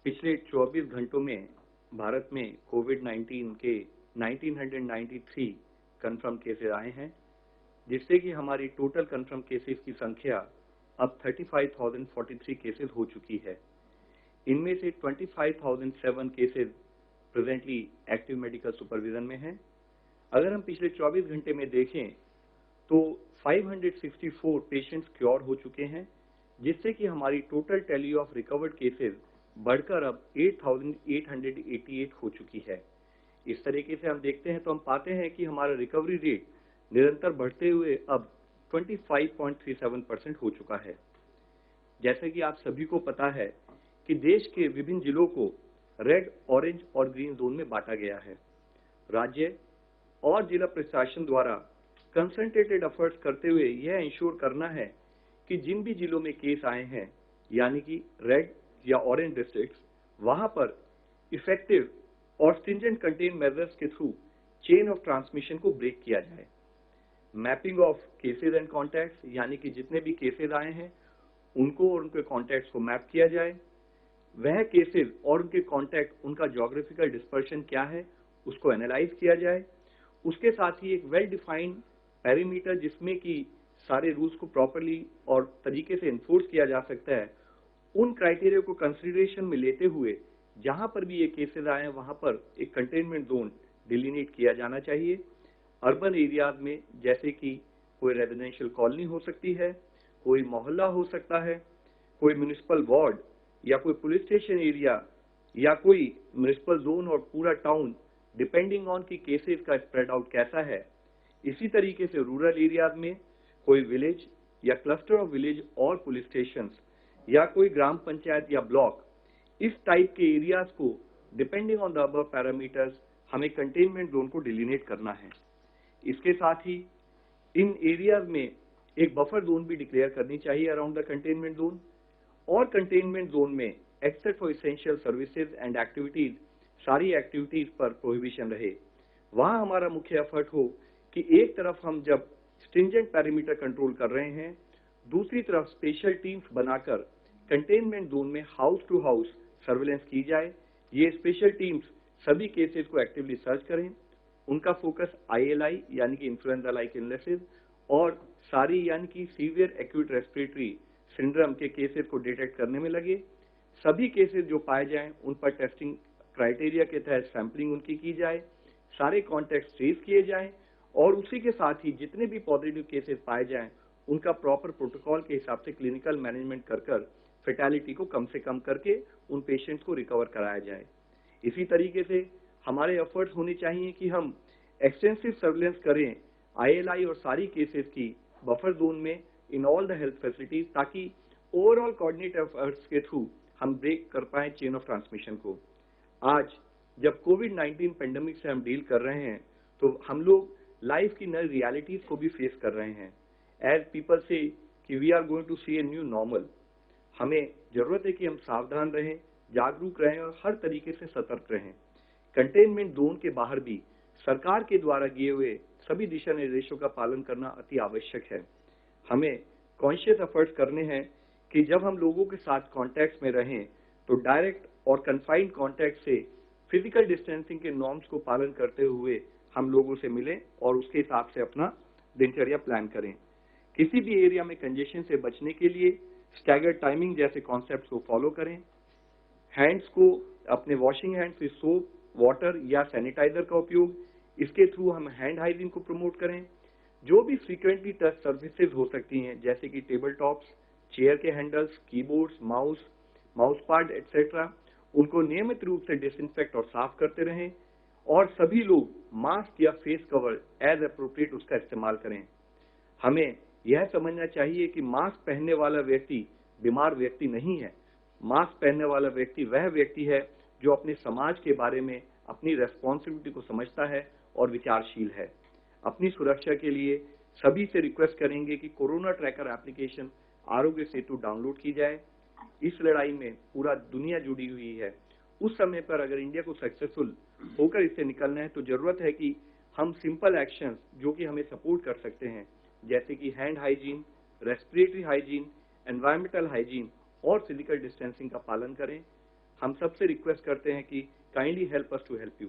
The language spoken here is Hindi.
पिछले 24 घंटों में भारत में कोविड-19 के 1993 कंफर्म केसेस आए हैं, जिससे कि हमारी टोटल कंफर्म केसेस की संख्या अब 35,043 केसेस हो चुकी है। इनमें से 25,007 cases presently active medical supervision में हैं। अगर हम पिछले 24 घंटे में देखें तो 564 पेशेंट्स क्योर हो चुके हैं, जिससे कि हमारी total tally of recovered cases बढ़कर अब 8,888 हो चुकी है। इस तरीके से हम देखते हैं तो हम पाते हैं कि हमारा रिकवरी रेट निरंतर बढ़ते हुए अब 25.37% हो चुका है। जैसे कि आप सभी को पता है कि देश के विभिन्न जिलों को रेड, ऑरेंज और ग्रीन जोन में बांटा गया है। राज्य और जिला प्रशासन द्वारा कंसंट्रेटेड एफर्ट्स करते हुए यह इंश्योर करना है कि जिन भी जिलों में केस आए हैं, यानी कि रेड या ऑरेंज डिस्ट्रिक्ट्स, वहां पर इफेक्टिव और स्ट्रिंजेंट कंटेन मेजर्स के थ्रू चेन ऑफ ट्रांसमिशन को ब्रेक किया जाए। Mapping of cases and contacts, यानी कि जितने भी केसेस आए हैं उनको और उनके कॉन्टैक्ट्स को मैप किया जाए। वह केसेस और उनके कॉन्टैक्ट, उनका ज्योग्राफिकल डिस्पर्शन क्या है, उसको एनालाइज किया जाए। उसके साथ ही एक वेल डिफाइंड पैरामीटर जिसमें कि सारे रूल्स को प्रॉपरली और तरीके से एनफोर्स किया जा सकता है, उन क्राइटेरिया को कंसिडरेशन में लेते हुए जहां पर भी ये केसेस आए हैं वहां पर एक कंटेनमेंट जोन डिलिनेट किया जाना चाहिए। अर्बन एरियाज में जैसे कि कोई रेजिडेंशियल कॉलोनी हो सकती है, कोई मोहल्ला हो सकता है, कोई म्युनिसिपल वार्ड या कोई पुलिस स्टेशन एरिया या कोई म्युनिसिपल जोन और पूरा टाउन, डिपेंडिंग ऑन की केसेस का स्प्रेड आउट कैसा है। इसी तरीके से रूरल एरियाज में कोई विलेज या क्लस्टर ऑफ विलेज और पुलिस स्टेशन या कोई ग्राम पंचायत या ब्लॉक, इस टाइप के एरियाज को depending on the above parameters हमें कंटेनमेंट जोन को डिलिनेट करना है। इसके साथ ही इन एरियाज में एक बफर जोन भी डिक्लेयर करनी चाहिए अराउंड द कंटेनमेंट जोन, और कंटेनमेंट जोन में except for essential services and activities, सारी एक्टिविटीज पर प्रोहिबिशन रहे। वहां हमारा मुख्य एफर्ट हो कि एक तरफ हम जब स्ट्रिंजेंट पैरामीटर कंट्रोल कर रहे हैं, दूसरी तरफ स्पेशल टीम्स बनाकर कंटेनमेंट जोन में हाउस टू हाउस सर्वेलेंस की जाए। ये स्पेशल टीम्स सभी केसेस को एक्टिवली सर्च करें, उनका फोकस ILI यानी कि इन्फ्लुएंजा लाइक इलनेसेस और सारी यानी कि सीवियर एक्यूट रेस्पिरेटरी सिंड्रोम के केसेस को डिटेक्ट करने में लगे। सभी केसेस जो पाए जाएं उन पर टेस्टिंग क्राइटेरिया के तहत सैंपलिंग उनकी की जाए, सारे कॉन्टैक्ट ट्रेस किए जाएं और उसी के साथ ही जितने भी पॉजिटिव केसेस पाए जाएं उनका प्रॉपर प्रोटोकॉल के हिसाब से क्लिनिकल मैनेजमेंट कर फेटालिटी को कम से कम करके उन पेशेंट्स को रिकवर कराया जाए। इसी तरीके से हमारे एफर्ट्स होने चाहिए कि हम एक्सटेंसिव सर्वेलेंस करें ILI और सारी केसेस की बफर जोन में in all the health facilities, ताकि ओवरऑल कोऑर्डिनेट एफर्ट्स के थ्रू हम ब्रेक कर पाए चेन ऑफ ट्रांसमिशन को। आज जब कोविड-19 पेंडेमिक से हम डील कर रहे हैं तो हम लोग लाइफ की नई रियलिटीज को भी फेस कर रहे हैं। एज पीपल से कि we are going to see a new normal, हमें जरूरत है कि हम सावधान रहें, जागरूक रहें और हर तरीके से सतर्क रहें। कंटेनमेंट जोन के बाहर भी सरकार के द्वारा दिए हुए सभी दिशा निर्देशों का पालन करना अति आवश्यक है। हमें कॉन्शियस एफर्ट्स करने हैं कि जब हम लोगों के साथ कॉन्टैक्ट्स में रहें तो डायरेक्ट और कन्फाइंड कॉन्टैक्ट से फिजिकल डिस्टेंसिंग के नॉर्म्स को पालन करते हुए हम लोगों से मिलें और उसके हिसाब से अपना दिनचर्या प्लान करें। किसी भी एरिया में कंजेशन से बचने के लिए स्टैगर्ड टाइमिंग जैसे कॉन्सेप्ट्स को फॉलो करें। हैंड्स को अपने washing hands with soap, water या सैनिटाइजर का उपयोग, इसके थ्रू हम हैंड हाइजीन को प्रमोट करें। जो भी फ्रीक्वेंटली टच सर्विसेज हो सकती हैं जैसे कि टेबल टॉप्स, चेयर के हैंडल्स, कीबोर्ड्स, माउस पाड एक्सेट्रा, उनको नियमित रूप से डिसइंफेक्ट और साफ करते रहें और सभी लोग मास्क या फेस कवर एज अप्रोप्रिएट उसका इस्तेमाल करें। हमें यह समझना चाहिए कि मास्क पहनने वाला व्यक्ति बीमार व्यक्ति नहीं है। मास्क पहनने वाला व्यक्ति वह व्यक्ति है जो अपने समाज के बारे में अपनी रेस्पॉन्सिबिलिटी को समझता है और विचारशील है। अपनी सुरक्षा के लिए सभी से रिक्वेस्ट करेंगे कि corona tracker application Aarogya Setu download की जाए। इस लड़ाई में पूरा दुनिया जुड़ी हुई है। उस समय पर अगर इंडिया को सक्सेसफुल होकर इससे निकलना है तो जरूरत है कि हम सिंपल एक्शंस जो कि हमें सपोर्ट कर सकते हैं, जैसे कि hand hygiene, respiratory hygiene, environmental hygiene और फिजिकल डिस्टेंसिंग का पालन करें। हम सबसे रिक्वेस्ट करते हैं कि kindly help us to help you.